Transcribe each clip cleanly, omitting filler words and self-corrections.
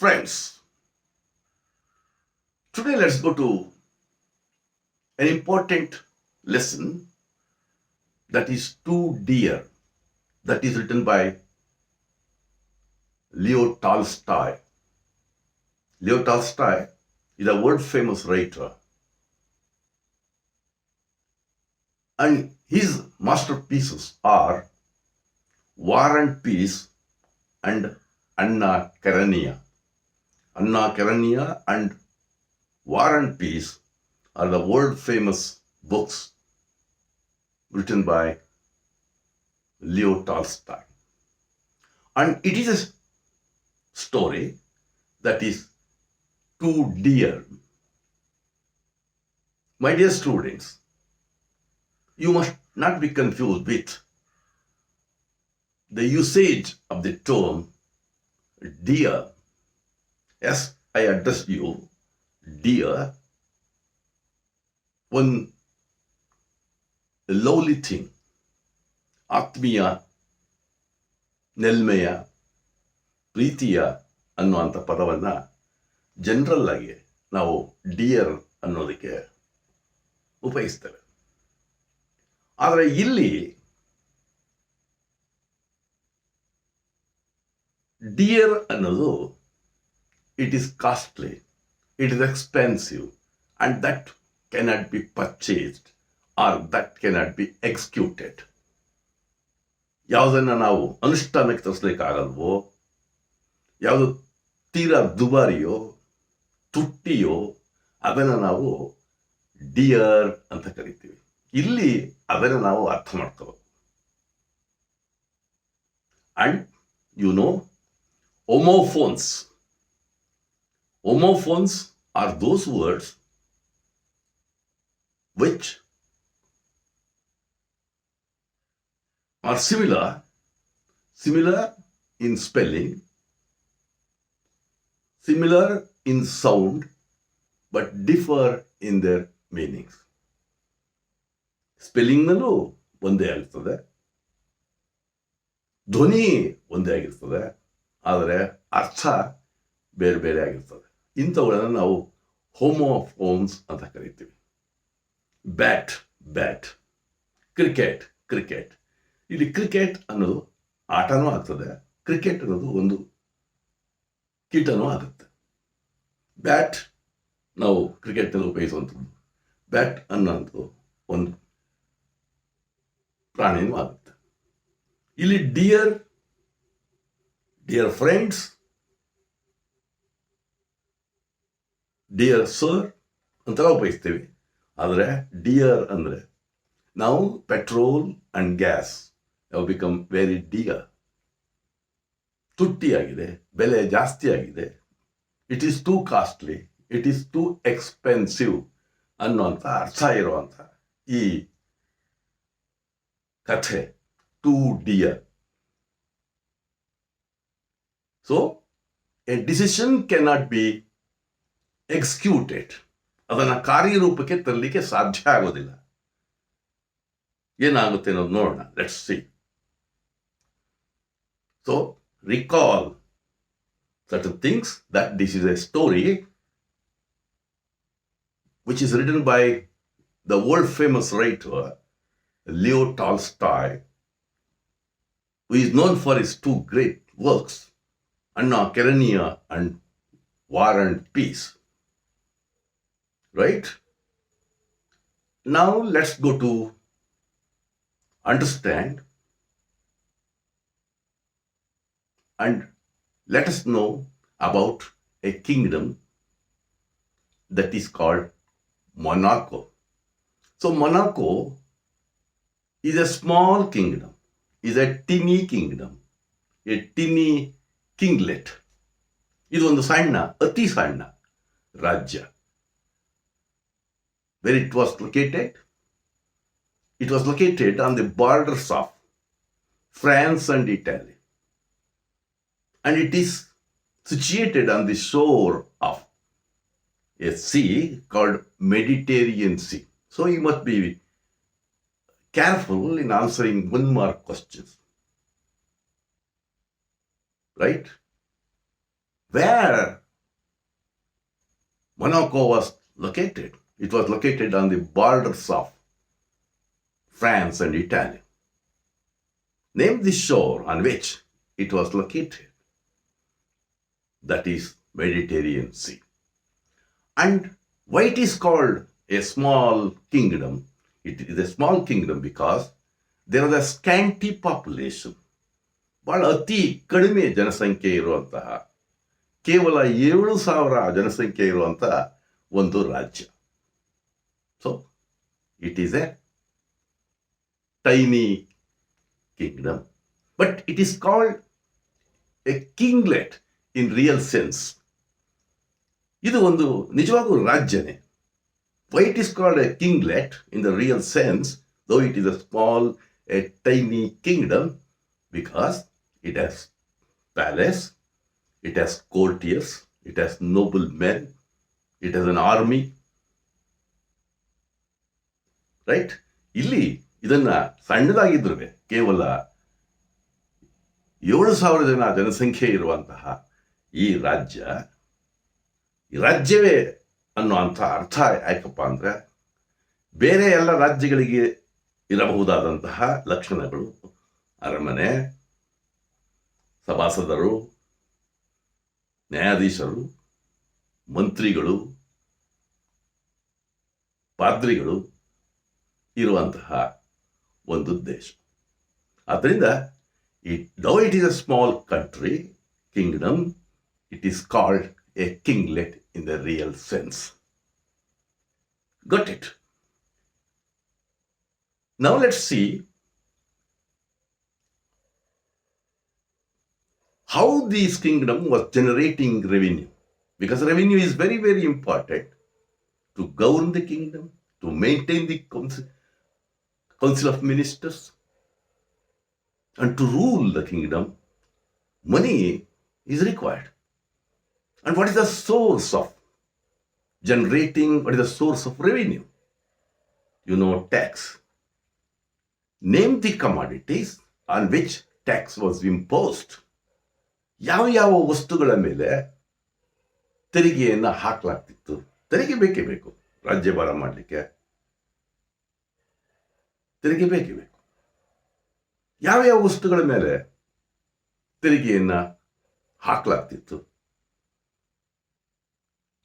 Friends, today let's go to an important lesson that is Too Dear, that is written by Leo Tolstoy. Leo Tolstoy is a world famous writer, and his masterpieces are War and Peace and Anna Karenina. Anna Karenina and War and Peace are the world famous books written by Leo Tolstoy. And it is a story that is too dear. My dear students, you must not be confused with the usage of the term dear. As I address you, dear, one lowly thing, ಆತ್ಮೀಯ, ನೆಲ್ಮೆಯ, ಪ್ರೀತಿಯ ಅನ್ನುವಂಥ ಪದವನ್ನು general ಆಗಿ ನಾವು dear ಅನ್ನೋದಕ್ಕೆ ಉಪಯೋಗಿಸ್ತೇವೆ. ಆದರೆ ಇಲ್ಲಿ ಡಿಯರ್ ಅನ್ನೋದು it is costly, it is expensive, and that cannot be purchased or that cannot be executed. ಯಾವುದನ್ನು ನಾವು ಅನುಷ್ಠಾನಕ್ಕೆ ತರಿಸ್ಲಿಕ್ಕಾಗಲ್ವೋ, ಯಾವುದು ತೀರಾ ದುಬಾರಿಯೋ ತುಟ್ಟಿಯೋ ಅದನ್ನು ನಾವು ಡಿಯರ್ ಅಂತ ಕರಿತೀವಿ. ಇಲ್ಲಿ ಅದನ್ನು ನಾವು ಅರ್ಥ ಮಾಡ್ಕೋಬೇಕು. And you know, homophones. Homophones are those words which are similar in spelling, similar in sound, but differ in their meanings. ಸ್ಪೆಲ್ಲಿಂಗ್ನಲ್ಲೂ ಒಂದೇ ಆಗಿರ್ತದೆ, ಧ್ವನಿ ಒಂದೇ ಆಗಿರ್ತದೆ, ಆದರೆ ಅರ್ಥ ಬೇರೆ ಬೇರೆ ಆಗಿರ್ತದೆ. ಇಂಥವುಗಳನ್ನು ನಾವು ಹೋಮೋಫೋನ್ಸ್ ಅಂತ ಕರಿತೀವಿ. Bat, cricket. ಇಲ್ಲಿ ಕ್ರಿಕೆಟ್ ಅನ್ನೋದು ಆಟನೂ ಆಗ್ತದೆ, ಕ್ರಿಕೆಟ್ ಅನ್ನೋದು ಒಂದು ಕೀಟನೂ ಆಗುತ್ತೆ. ಬ್ಯಾಟ್ ನಾವು ಕ್ರಿಕೆಟ್ನಲ್ಲಿ ಉಪಯೋಗಿಸುವಂಥದ್ದು, ಬ್ಯಾಟ್ ಅನ್ನೋದು ಒಂದು ಪ್ರಾಣಿನೂ ಆಗುತ್ತೆ. ಇಲ್ಲಿ ಡಿಯರ್ ಫ್ರೆಂಡ್ಸ್, ಡಿಯರ್ ಸರ್ ಅಂತೆಲ್ಲ ಉಪಯೋಗಿಸ್ತೀವಿ. ಆದರೆ ಡಿಯರ್ ಅಂದರೆ ನಾವು petrol and gas have become very dear. ತುಟ್ಟಿಯಾಗಿದೆ, ಬೆಲೆ ಜಾಸ್ತಿ ಆಗಿದೆ, it is two costly, it is two expensive ಅನ್ನುವಂಥ ಅರ್ಥ ಇರುವಂಥ ಈ ಕಥೆ two dear. So A decision cannot be executed, ಅದನ್ನು ಕಾರ್ಯರೂಪಕ್ಕೆ ತರಲಿಕ್ಕೆ ಸಾಧ್ಯ ಆಗೋದಿಲ್ಲ. ಏನಾಗುತ್ತೆ ಅನ್ನೋದು ನೋಡೋಣ. Let's C. So recall certain things, that this is a story which is written by the world famous writer Leo Tolstoy, who is known for his two great works, Anna Karenina and War and Peace. Right? Now let's go to understand and let us know about a kingdom that is called Monaco. So Monaco is a small kingdom, is a teeny kingdom, a teeny kinglet. ಇದು ಒಂದು ಸಣ್ಣ, ಅತಿ ಸಣ್ಣ ರಾಜ್ಯ. Where it was located? It was located on the borders of France and Italy. And it is situated on the shore of a sea called Mediterranean Sea. So you must be careful in answering one-mark questions. Right? where Monaco was located. It was located on the borders of France and Italy. Name the shore on which it was located. That is Mediterranean Sea. And why it is called a small kingdom? It is a small kingdom because there was a scanty population. ಬಹಳ ಅತಿ ಕಡಿಮೆ ಜನಸಂಖ್ಯೆ ಇರುವಂತಹ ಕೇವಲ 7,000 ಜನಸಂಖ್ಯೆ ಇರುವಂತಹ ಒಂದು ರಾಜ್ಯ. So it is A tiny kingdom, but it is called a kinglet in real sense. ಇದು ಒಂದು ನಿಜವಾಗೂ ರಾಜ್ಯನೇ. Why it is called a kinglet in the real sense, though it is a tiny kingdom, because it has palace, it has courtiers, it has noble men, it has an army, right? ಇಲ್ಲಿ ಇದನ್ನ ಸಣ್ಣದಾಗಿದ್ರು ಕೇವಲ 7,000 ಜನಸಂಖ್ಯೆ ಇರುವಂತಹ ಈ ರಾಜ್ಯವೇ ಅನ್ನುವಂಥ ಅರ್ಥ ಯಾಕಪ್ಪ ಅಂದ್ರೆ ಬೇರೆ ಎಲ್ಲ ರಾಜ್ಯಗಳಿಗೆ ಇರಬಹುದಾದಂತಹ ಲಕ್ಷಣಗಳು, ಅರಮನೆ, ಸಭಾಸದರು, ನ್ಯಾಯಾಧೀಶರು, ಮಂತ್ರಿಗಳು, ಪಾದ್ರಿಗಳು ಇರುವಂತಹ ಒಂದು ದೇಶ. ಆದ್ದರಿಂದ though it is a small country, kingdom, it is called a kinglet in the real sense. Got it? Now let's see how this kingdom was generating revenue. Because revenue is very, very important to govern the kingdom, to maintain the council of ministers, and to rule the kingdom. Money is required. And what is the source of what is the source of revenue? You know, tax. Name the commodities on which tax was imposed. ಯಾವ ವಸ್ತುಗಳ ಮೇಲೆ ತೆರಿಗೆಯನ್ನು ಹಾಕಲಾಗ್ತಿತ್ತು? ತೆರಿಗೆ ಬೇಕೇ ಬೇಕು. ರಾಜ್ಯಭಾರ ಮಾಡಲಿಕ್ಕೆ ತೆರಿಗೆ ಬೇಕೇ ಬೇಕು. ಯಾವ ವಸ್ತುಗಳ ಮೇಲೆ ತೆರಿಗೆಯನ್ನು ಹಾಕಲಾಗ್ತಿತ್ತು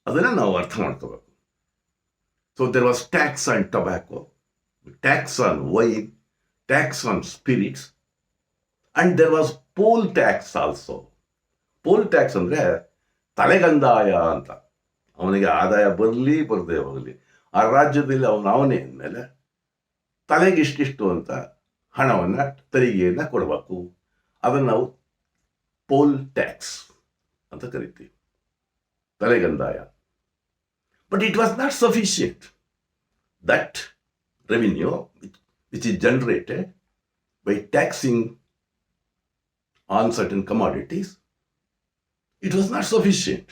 ಅದನ್ನು ನಾವು ಅರ್ಥ ಮಾಡ್ಕೋಬೇಕು. So there was tax on tobacco, tax on wine, tax on spirits, and there was poll tax also. Poll tax ಅಂದರೆ ತಲೆಗಂದಾಯ ಅಂತ. ಅವನಿಗೆ ಆದಾಯ ಬರಲಿ ಬರದೇ ಹೋಗಲಿ, ಆ ರಾಜ್ಯದಲ್ಲಿ ಅವನೇ ಅಂದಮೇಲೆ ತಲೆಗೆ ಇಷ್ಟಿಷ್ಟು ಅಂತ ಹಣವನ್ನು ತೆರಿಗೆಯನ್ನು ಕೊಡಬೇಕು. ಅದನ್ನು ನಾವು ಪೋಲ್ ಟ್ಯಾಕ್ಸ್ ಅಂತ ಕರಿತೀವಿ, ತಲೆಗಂದಾಯ. But it was not sufficient. That revenue which is generated by taxing on certain commodities, it was not sufficient.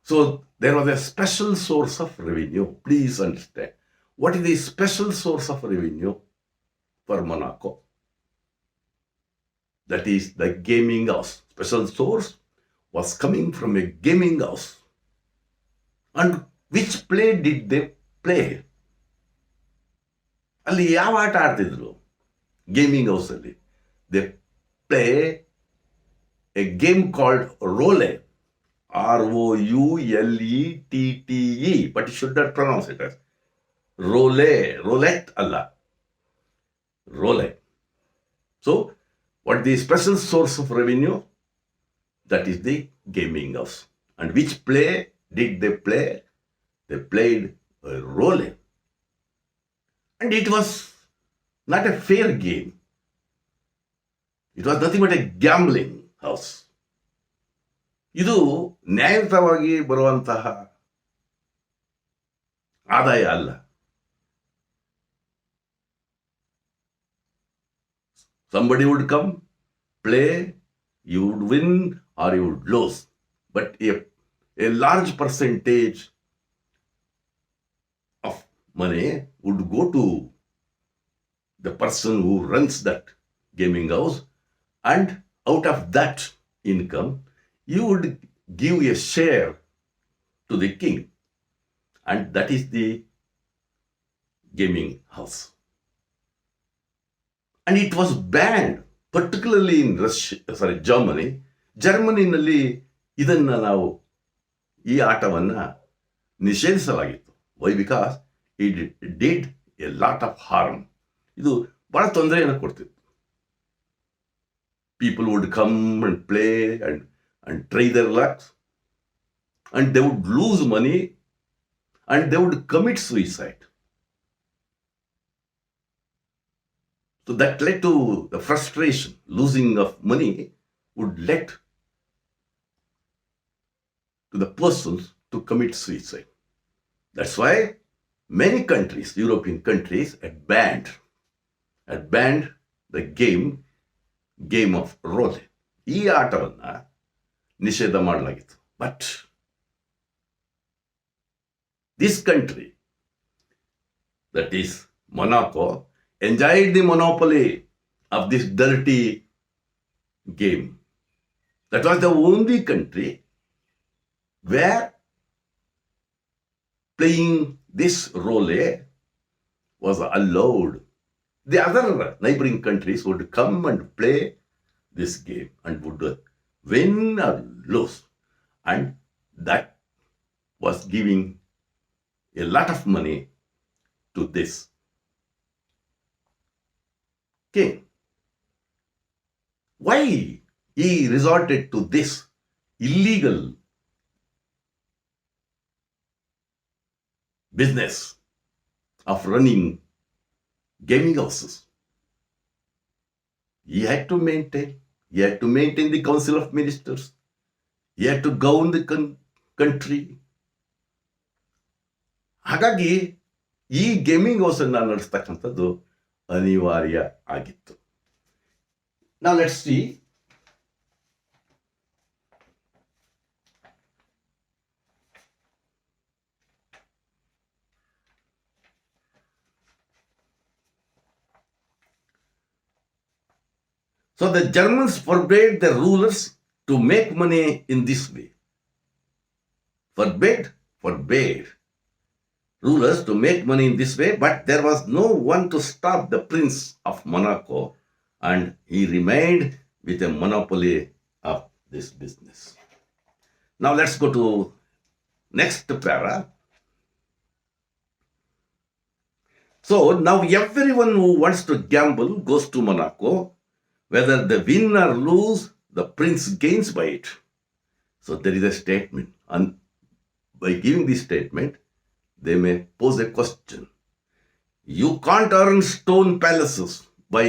So there was a special source of revenue. Please understand. What is the special source of revenue for Monaco? That is the gaming house. Special source was coming from a gaming house. And which play did they play? ಅಲ್ಲಿ ಯಾವ ಆಟ ಆಡ್ತಿದ್ರು gaming ಹೌಸಲ್ಲಿ? They play a game called roulette, ROULETTE, but you should not pronounce it as roulette ಅಲ್ಲ, role. So what is the special source of revenue? That is the gaming house. And which play did they play? They played a role. And it was not a fair game. It was nothing but a gambling house. ಇದು ನ್ಯಾಯಯುತವಾಗಿ ಬರುವಂತಹ ಆದಾಯ ಅಲ್ಲ. Somebody would come, play, you would win or you would lose. But a large percentage of money would go to the person who runs that gaming house, and out of that income, you would give a share to the king, and that is the gaming house. And it was banned, particularly in Germany. ಜರ್ಮನಿನಲ್ಲಿ ಇದನ್ನ ನಾವು ಈ ಆಟವನ್ನ ನಿಷೇಧಿಸಲಾಗಿತ್ತು. Why? Because it did a lot of harm. ಇದು ಬಹಳ ತೊಂದರೆಯನ್ನು ಕೊಡ್ತಿತ್ತು. People would come and play and try their luck, and they would lose money and they would commit suicide. So that led to the frustration. Losing of money would lead to the persons to commit suicide. That's why many countries, European countries, had banned the game of role. ಈ ಆಟವನ್ನ ನಿಷೇಧ ಮಾಡಲಾಗಿತ್ತು. But this country, that is Monaco, enjoyed the monopoly of this dirty game. That was the only country where playing this role was allowed. The other neighboring countries would come and play this game and would win or lose. And that was giving a lot of money to this king. Why he resorted to this illegal business of running gaming houses? He had to maintain the council of ministers. He had to govern the country. ಹಾಗಾಗಿ ಈ gaming house ಅನ್ನ ನಡೆಸ್ತಕ್ಕಂಥದ್ದು ಅನಿವಾರ್ಯ ಆಗಿತ್ತು. Now let's see. So the Germans forbade the rulers to make money in this way. Forbade rulers to make money in this way, but there was no one to stop the Prince of Monaco, and he remained with a monopoly of this business. Now let's go to next para. So now everyone who wants to gamble goes to Monaco. Whether they win or lose, the prince gains by it. So there is a statement, and by giving this statement, they may pose a question. You can't earn stone palaces by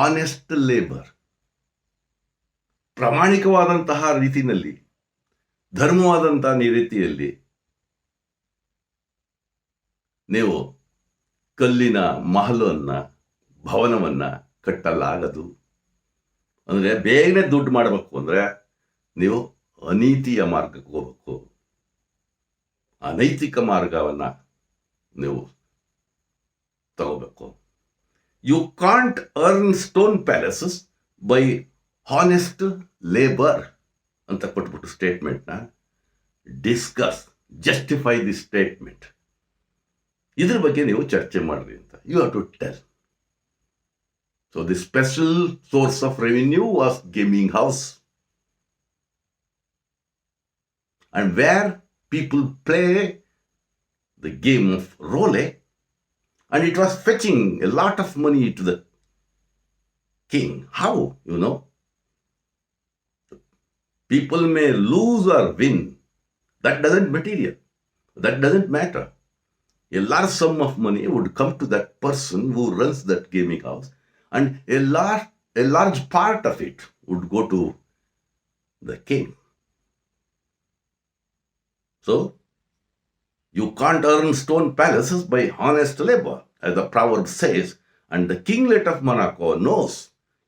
honest labor. ಪ್ರಾಮಾಣಿಕವಾದಂತಹ ರೀತಿಯಲ್ಲಿ, ಧರ್ಮವಾದಂತಹ ರೀತಿಯಲ್ಲಿ ನೀವು ಕಲ್ಲಿನ ಮಹಲನ್ನ, ಭವನವನ್ನ ಕಟ್ಟಲಾಗದು. ಅಂದರೆ ಬೇಗನೆ ದುಡ್ಡು ಮಾಡಬೇಕು ಅಂದರೆ ನೀವು ಅನೀತಿಯ ಮಾರ್ಗಕ್ಕೆ ಹೋಗಬೇಕು, ಅನೈತಿಕ ಮಾರ್ಗವನ್ನ ನೀವು ತಗೋಬೇಕು. You can't earn stone palaces by honest labour ಅಂತ ಕೊಟ್ಬಿಟ್ಟು ಸ್ಟೇಟ್ಮೆಂಟ್ನ ಡಿಸ್ಕಸ್, ಜಸ್ಟಿಫೈ ದಿ ಸ್ಟೇಟ್ಮೆಂಟ್. ಇದ್ರ ಬಗ್ಗೆ ನೀವು ಚರ್ಚೆ ಮಾಡ್ರಿ ಅಂತ. You have to tell. So the special source of revenue was gaming house, and where people play the game of role, and it was fetching a lot of money to the king. How? People may lose or win. That doesn't matter. A large sum of money would come to that person who runs that gaming house, and a large part of it would go to the king. So, you can't earn stone palaces by honest labor, as the proverb says, and the kinglet of Monaco knows.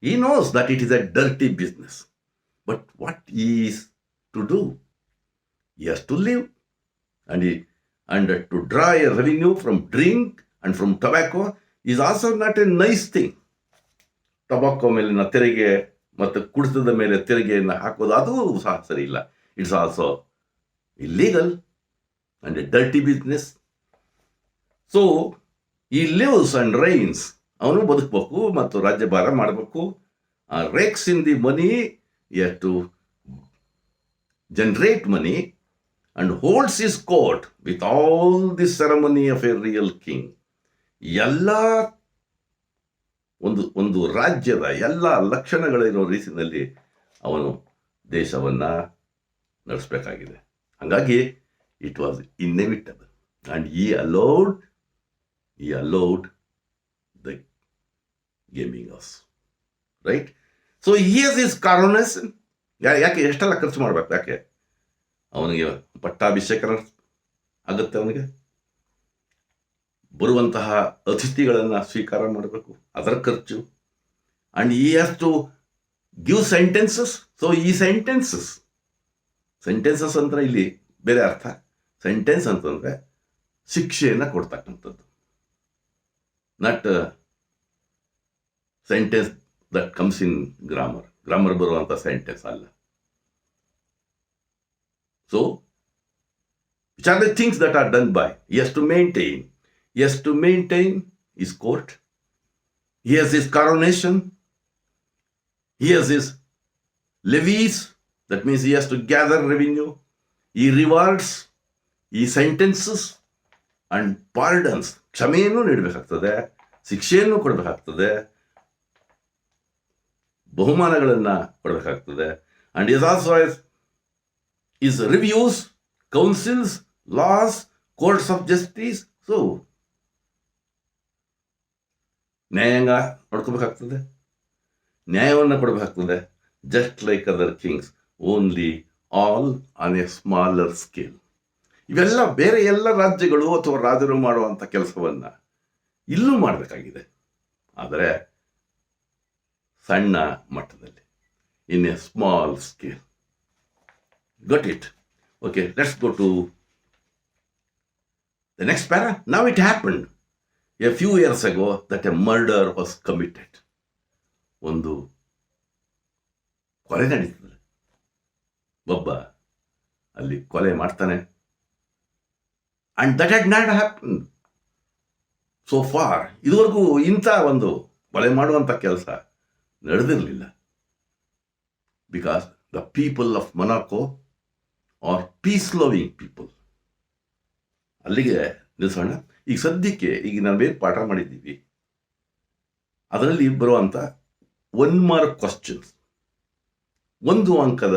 He knows that it is a dirty business. But what he is to do? He has to live, and to draw a revenue from drink and from tobacco is also not a nice thing. Tobacco ಮೇಲಿನ ತೆರಿಗೆ ಮತ್ತು ಕುಡಿತದ ಮೇಲೆ ತೆರಿಗೆಯನ್ನು ಹಾಕೋದು ಅದು ಸಹ ಸರಿ ಇಲ್ಲ. It's also illegal and a dirty business. So he lives and reigns, ಅವನು ಬದುಕಬೇಕು ಮತ್ತು ರಾಜ್ಯಭಾರ ಮಾಡಬೇಕು. Rakes in the money, to generate money and holds his court with all the ceremony of a real king. ಎಲ್ಲ ಒಂದು ರಾಜ್ಯದ ಎಲ್ಲ ಲಕ್ಷಣಗಳಿರೋ ರೀತಿಯಲ್ಲಿ ಅವನು ದೇಶವನ್ನು ನಡೆಸಬೇಕಾಗಿದೆ. ಹಾಗಾಗಿ it was inevitable and he allowed the gaming house, right? So here's is coronation. ಯಾಕೆ ಎಷ್ಟೆಲ್ಲ ಖರ್ಚು ಮಾಡ್ಬೇಕು? ಯಾಕೆ ಅವನಿಗೆ ಪಟ್ಟಾಭಿಷೇಕ ಆಗುತ್ತೆ, ಅವನಿಗೆ ಬರುವಂತಹ ಅತಿಥಿಗಳನ್ನು ಸ್ವೀಕಾರ ಮಾಡಬೇಕು, ಅದರ ಖರ್ಚು. And he has to give sentences. So ಈ ಸೆಂಟೆನ್ಸಸ್ ಅಂದರೆ ಇಲ್ಲಿ ಬೇರೆ ಅರ್ಥ. ಸೆಂಟೆನ್ಸ್ ಅಂತಂದರೆ ಶಿಕ್ಷೆಯನ್ನು ಕೊಡ್ತಕ್ಕಂಥದ್ದು, not sentence that comes in grammar ಬರುವಂಥ ಸೆಂಟೆನ್ಸ್ ಅಲ್ಲ. So which are the things that are done by? He has to maintain his court. He has his coronation. He has his levies. That means he has to gather revenue. He rewards. He sentences and pardons. ಕ್ಷಮೆಯನ್ನು ನೀಡಬೇಕಾಗ್ತದೆ, ಶಿಕ್ಷೆಯನ್ನು ಕೊಡಬೇಕಾಗ್ತದೆ, ಬಹುಮಾನಗಳನ್ನು ಕೊಡಬೇಕಾಗ್ತದೆ. And he also has his reviews, councils, laws, courts of justice. So ನ್ಯಾಯಾಂಗ ನೋಡ್ಕೋಬೇಕಾಗ್ತದೆ, ನ್ಯಾಯವನ್ನು ಕೊಡಬೇಕಾಗ್ತದೆ. Just like other Kings, only all on A smaller scale. ಇವೆಲ್ಲ ಬೇರೆ ಎಲ್ಲ ರಾಜ್ಯಗಳು ಅಥವಾ ರಾಜರು ಮಾಡುವಂಥ ಕೆಲಸವನ್ನು ಇಲ್ಲೂ ಮಾಡಬೇಕಾಗಿದೆ, ಆದರೆ ಸಣ್ಣ ಮಟ್ಟದಲ್ಲಿ, in a small scale. Got it? Okay, let's go to the next para. Now it happened a few years ago that a murder was committed. ಒಂದು ಕೊಲೆ ನಡೀತದೆ, ಒಬ್ಬ ಅಲ್ಲಿ ಕೊಲೆ ಮಾಡ್ತಾನೆ. And that had not happen so far. ಇದುವರೆಗೂ ಇಂಥ ಒಂದು ಕೊಲೆ ಮಾಡುವಂಥ ಕೆಲಸ ನಡೆದಿರಲಿಲ್ಲ. Because the people of Monaco are peace loving people. ಅಲ್ಲಿಗೆ ನಿಲ್ಲಿಸೋಣ. ಈಗ ಸದ್ಯಕ್ಕೆ ನಾವೇನು ಪಾಠ ಮಾಡಿದ್ದೀವಿ ಅದರಲ್ಲಿ ಬರುವಂಥ 1 ಮಾರ್ಕ್ ಕ್ವಶನ್ಸ್, 1 ಅಂಕದ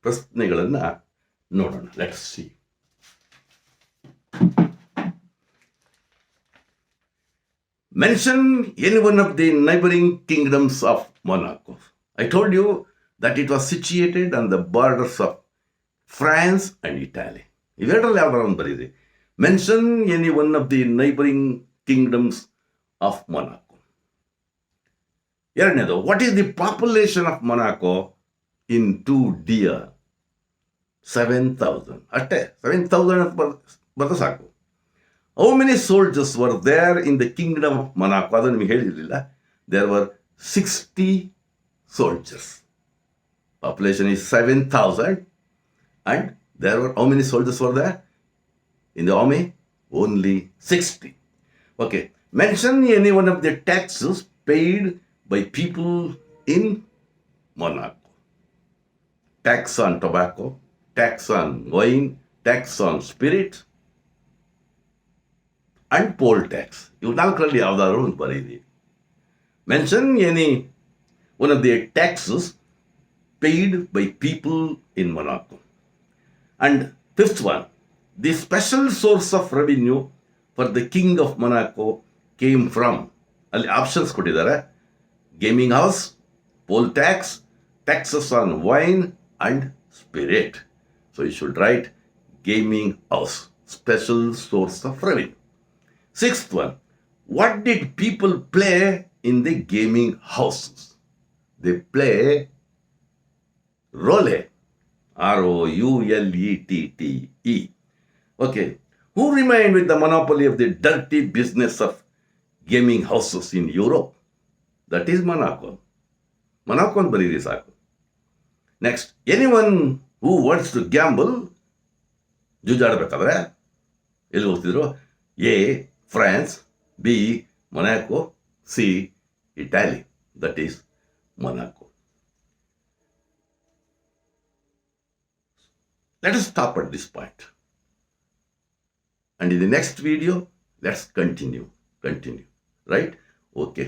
ಪ್ರಶ್ನೆಗಳನ್ನು ನೋಡೋಣ. Let's see. Mention any one of the neighbouring kingdoms of Monaco. I told you that it was situated on the borders of France and Italy. ಇವೆರಡರಲ್ಲಿ ಯಾವ್ದಾರ ಒಂದು ಬರೀರಿ. Mention any one of the neighbouring kingdoms of Monaco. ಎರಡನೇದು, what is the population of Monaco in 2 dear? 7,000. ಅಷ್ಟೇ, 7,000 ಅಂತ ಬರೆದು ಸಾಕು. How many soldiers were there in the kingdom of Monaco? ಅದು ನಿಮಗೆ ಹೇಳಿರಲಿಲ್ಲ. There were 60 soldiers. Population is 7,000 and there were, how many soldiers were there in the army? Only 60. Okay, mention any one of the taxes paid by people in Monaco. Tax on tobacco, tax on wine, tax on spirit and poll tax. ಇವು ನಾಲ್ಕರಲ್ಲಿ ಯಾವುದಾದ್ರು ಒಂದು ಬರೀರಿ. Mention any one of the taxes paid by people in Monaco. And 5th one, the special source of revenue for the king of Monaco came from, ಅಲ್ಲಿ options ಕೊಟ್ಟಿದ್ದಾರೆ, gaming house, poll tax, taxes on wine and spirit. So you should write gaming house, special source of revenue. 6th one, what did people play in the gaming houses? They play Roulette, Roulette. Okay, who remained with the monopoly of the dirty business of gaming houses in Europe? That is Monaco. Monaco ಅಂತ ಬರೀರಿ ಸಾಕು. Next, anyone who wants to gamble, ಜೂಜಾಡಬೇಕಾದ್ರೆ ಎಲ್ಲಿ ಹೋಗ್ತಿದ್ರು? A France, B Monaco, C Italy. That is Monaco. Let us stop at this point. And in the next video, let's continue. Right? Okay.